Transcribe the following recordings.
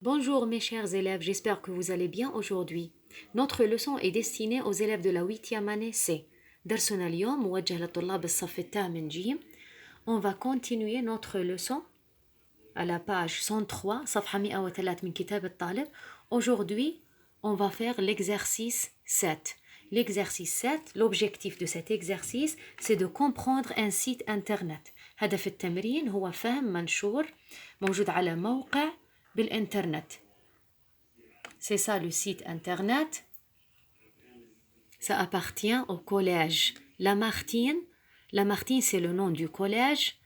Bonjour mes chers élèves, j'espère que vous allez bien aujourd'hui. Notre leçon est destinée aux élèves de la 8e année C. درسنا اليوم موجه لطلاب الصف الثامن ج. On va continuer notre leçon à la page 103, صفحة 103 من كتاب الطالب. Aujourd'hui, on va faire l'exercice 7. L'exercice 7, l'objectif de cet exercice, c'est de comprendre un site internet. هدف التمرين هو فهم منشور موجود على موقع بالإنترنت. C'est ça le site internet. Ça appartient au collège Lamartine. Lamartine, c'est le nom du collège.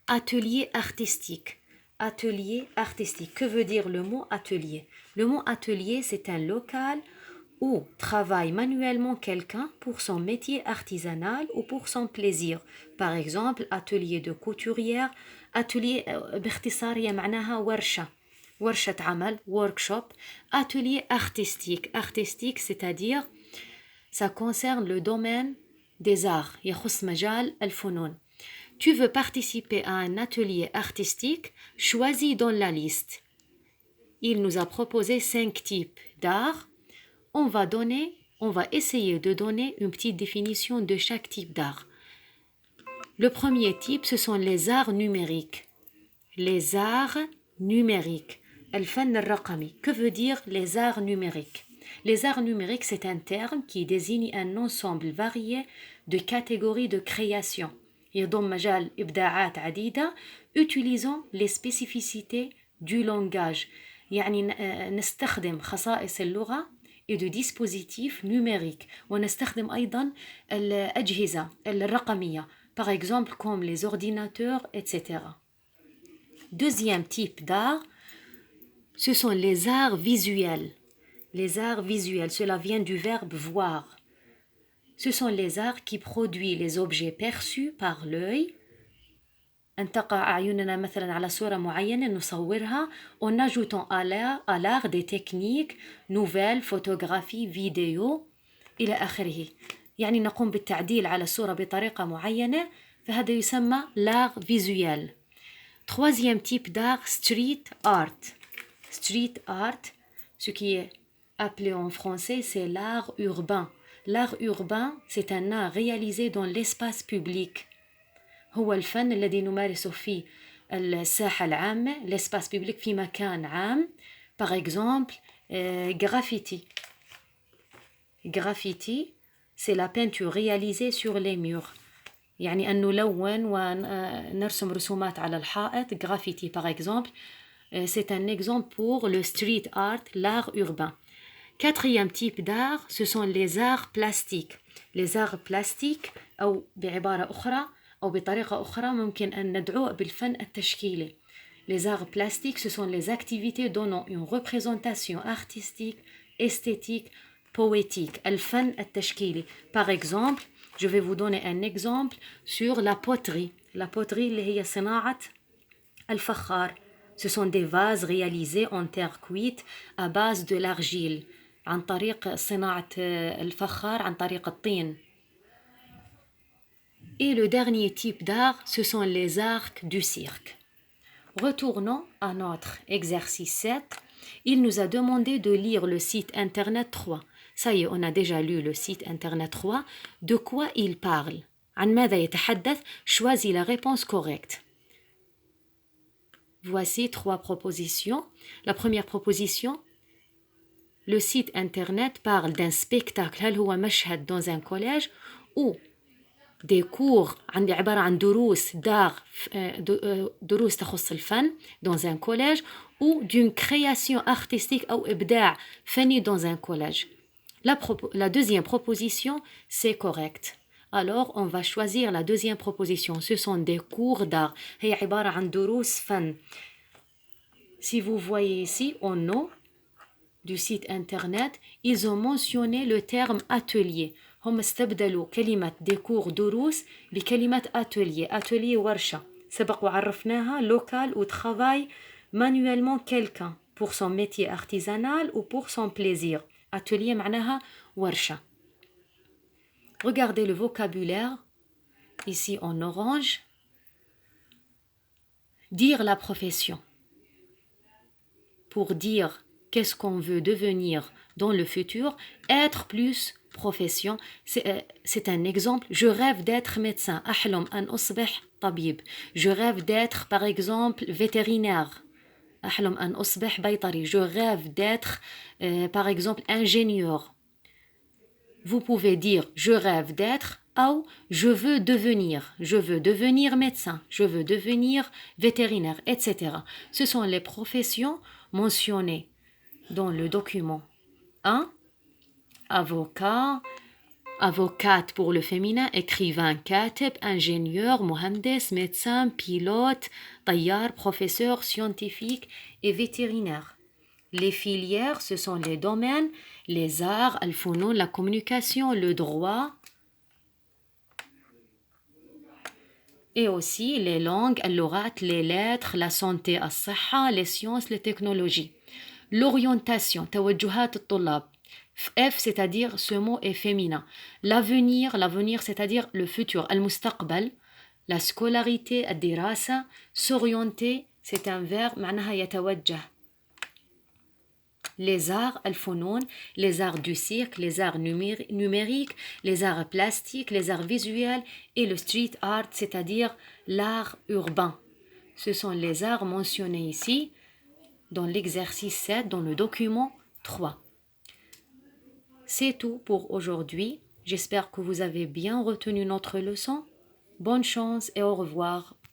Atelier artistique. Atelier artistique. Que veut dire le mot atelier? Le mot atelier, c'est un local où travaille manuellement quelqu'un pour son métier artisanal ou pour son plaisir. Par exemple, atelier de couturière. Atelier باختصار هي معناها ورشة. ورشة عمل, workshop. Atelier artistique. Artistique, c'est-à-dire ça concerne le domaine des arts. يخص مجال الفنون. Tu veux participer à un atelier artistique, choisis dans la liste. Il nous a proposé 5 types d'art. On va essayer de donner une petite définition de chaque type d'art. Le premier type, ce sont les arts numériques. Les arts numériques. الفن الرقمي. Que veut dire les arts numériques? Les arts numériques, c'est un terme qui désigne un ensemble varié de catégories de création. يضم مجال إبداعات عديدة utilisant les spécificités du langage. يعني نستخدم خصائص اللغة et de dispositifs numériques. ونستخدم أيضا الأجهزة الرقمية. Par exemple, comme les ordinateurs, etc. Deuxième type d'art, ce sont les arts visuels. Les arts visuels, cela vient du verbe voir. Ce sont les arts qui produisent les objets perçus par l'œil. أن تقع أعيننا مثلا على صورة معينة نصورها en ajoutant à l'art des techniques nouvelles, photographie, vidéo إلى آخره. يعني نقوم بالتعديل على الصورة بطريقة معينة فهذا يسمى l'art visuel. Troisième type d'art, street art. Street art, ce qui est appelé en français, c'est l'art urbain. L'art urbain, c'est un art réalisé dans l'espace public. هو الفن الذي نمارسه في الساحة العامة, l'espace public في مكان عام. Par exemple, graffiti. Graffiti, c'est la peinture réalisée sur les murs. يعني أن نلون ونرسم رسومات على الحائط. Graffiti, par exemple. C'est un exemple pour le street art, l'art urbain. Quatrième type d'art, ce sont les arts plastiques. Les arts plastiques, أو بعبارة أخرى أو بطريقة أخرى ممكن أن ندعوه بالفن التشكيلي. Les arts plastiques, ce sont les activités donnant une représentation artistique, esthétique, poétique. الفن التشكيلي. Par exemple, je vais vous donner un exemple sur la poterie. La poterie اللي هي صناعة الفخار. Ce sont des vases réalisés en terre cuite à base de l'argile. عن طريق صناعة الفخار عن طريق الطين. Et le dernier type d'art, ce sont les arcs du cirque. Retournons à notre exercice 7. Il nous a demandé de lire le site internet 3. Ça y est, on a déjà lu le site internet 3. De quoi il parle? عن ماذا يتحدث? Choisis la réponse correcte. Voici 3 propositions. La première proposition, le site internet parle d'un spectacle. هل هو مشهد dans un collège ou des cours عندي عبارة عن دروس دروس تخص الفن dans un collège ou d'une création artistique أو إبداع فني dans un collège. La deuxième proposition, c'est correct. Alors, on va choisir la deuxième proposition. Ce sont des cours d'art. هي عبارة عن دروس فن. Si vous voyez ici, au nom du site internet, ils ont mentionné le terme atelier. هم استبدلوا كلمة ديكور دروس بكلمة atelier. Atelier ورشة. سبق وعرفناها local ou travaille manuellement quelqu'un pour son métier artisanal ou pour son plaisir. Atelier معناها ورشة. Regardez le vocabulaire ici en orange. Dire la profession. pour dire qu'est-ce qu'on veut devenir dans le futur, être plus profession. C'est un exemple. Je rêve d'être médecin. أحلم أن أصبح طبيب. Je rêve d'être, par exemple, vétérinaire. أحلم أن أصبح بيطري. Je rêve d'être, par exemple, ingénieur. Vous pouvez dire je rêve d'être ou je veux devenir médecin, je veux devenir vétérinaire, etc. Ce sont les professions mentionnées dans le document 1. Avocat, avocate pour le féminin, écrivain, كاتب, ingénieur, مهندس, médecin, pilote, طيار, professeur, scientifique et vétérinaire. Les filières, ce sont les domaines, les arts, الفنون, la communication, le droit, et aussi les langues, اللغات, les lettres, la santé, الصحة, les sciences, les technologies. L'orientation, توجهات الطلاب. F, c'est-à-dire ce mot est féminin. L'avenir, c'est-à-dire le futur, المستقبل. La scolarité, الدراسة. S'orienter, c'est un verbe, معناها يتوجه. Les arts, الفنون, les arts du cirque, les arts numériques, les arts plastiques, les arts visuels et le street art, c'est-à-dire l'art urbain. Ce sont les arts mentionnés ici dans l'exercice 7, dans le document 3. C'est tout pour aujourd'hui. J'espère que vous avez bien retenu notre leçon. Bonne chance et au revoir.